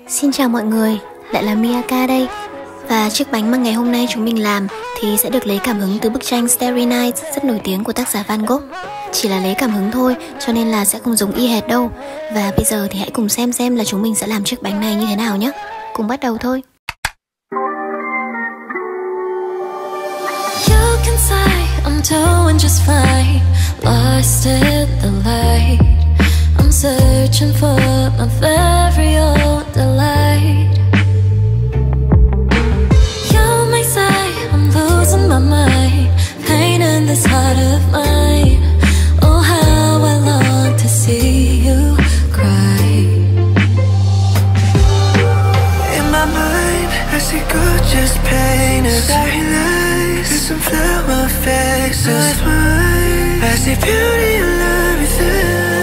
Xin chào mọi người, lại là Myaca đây. Và chiếc bánh mà ngày hôm nay chúng mình làm thì sẽ được lấy cảm hứng từ bức tranh Starry Night rất nổi tiếng của tác giả Van Gogh. Chỉ là lấy cảm hứng thôi, cho nên là sẽ không giống y hệt đâu. Và bây giờ thì hãy cùng xem là chúng mình sẽ làm chiếc bánh này như thế nào nhé. Cùng bắt đầu thôi. You can say I'm doing just fine, lost in the light. I'm searching for my very own delight. You may say I'm losing my mind, pain in this heart of mine. Oh, how I long to see you cry. In my mind, I see gorgeous painters, Starry Night, and some flower faces. I see beauty in everything.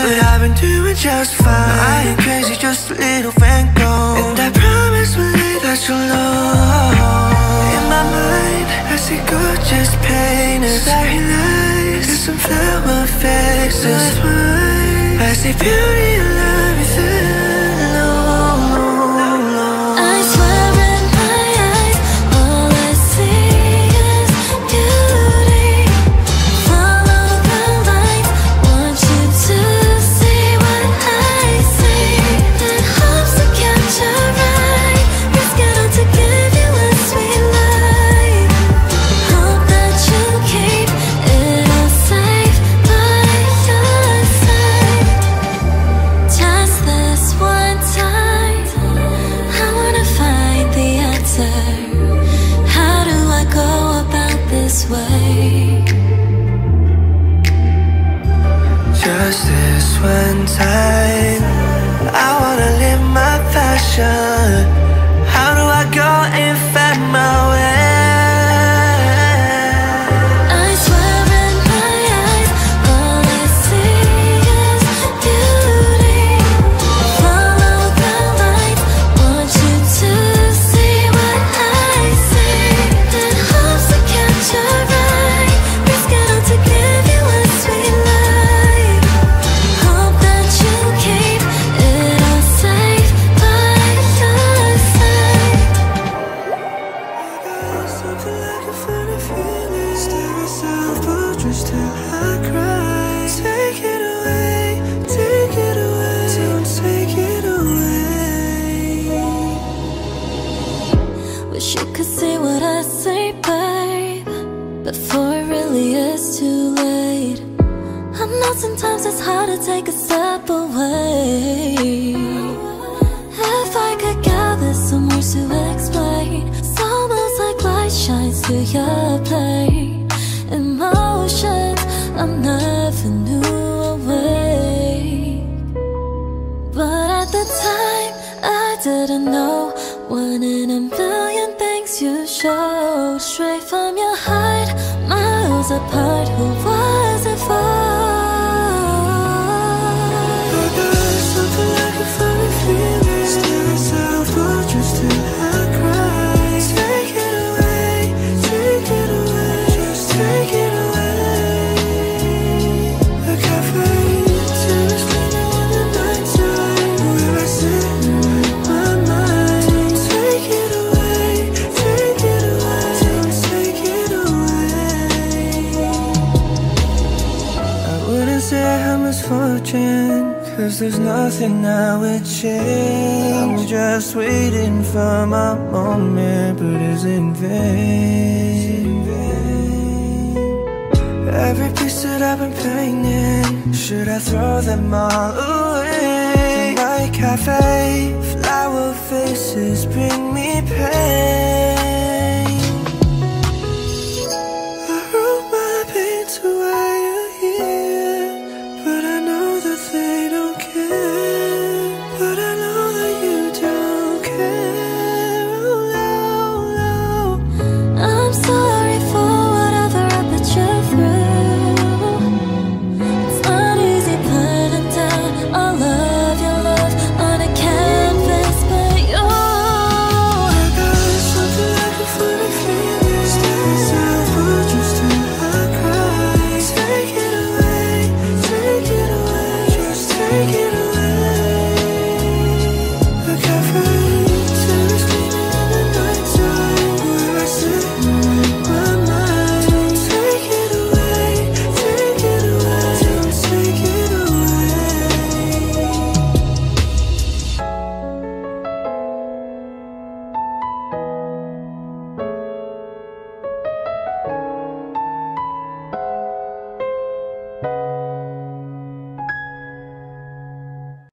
But I've been doing just fine. I ain't crazy, just a little Van Gogh. And I promise one day that you'll know. In my mind, I see gorgeous painters, Starry Night, and some flower faces. I see beauty in everything. Just this one time, I wanna live my passion. How do I go and find my way? I swear in my eyes, all I see is beauty. Follow the light, want you to see what I see. In hopes to catch your eye, risk it all to give you a sweet life. Hope that you keep it all safe by your side. I got something like a funny feeling. Stare myself, portraits till I cry. Take it away, don't take it away. Wish you could see what I say, babe, before it really is too late. I know sometimes it's hard to take a step away. If I could gather some words to explain, it's almost like light shines through your plane. Emotions I never knew away. But at the time I didn't know. One in a million things you showed, straight from your heart, miles apart. Who was it for? I got something like a funny feeling. Stare myself, portraits till I cry. Take it away, just take it away. A cafe, tennis cleaning in the nighttime, where I sit and write my mind. Take it away, take it away. I wouldn't say I'm misfortune, 'cause there's nothing I would change. I'm just waiting for my moment, but it's in vain. Every piece that I've been painting, should I throw them all away? My cafe, flowers this bridge.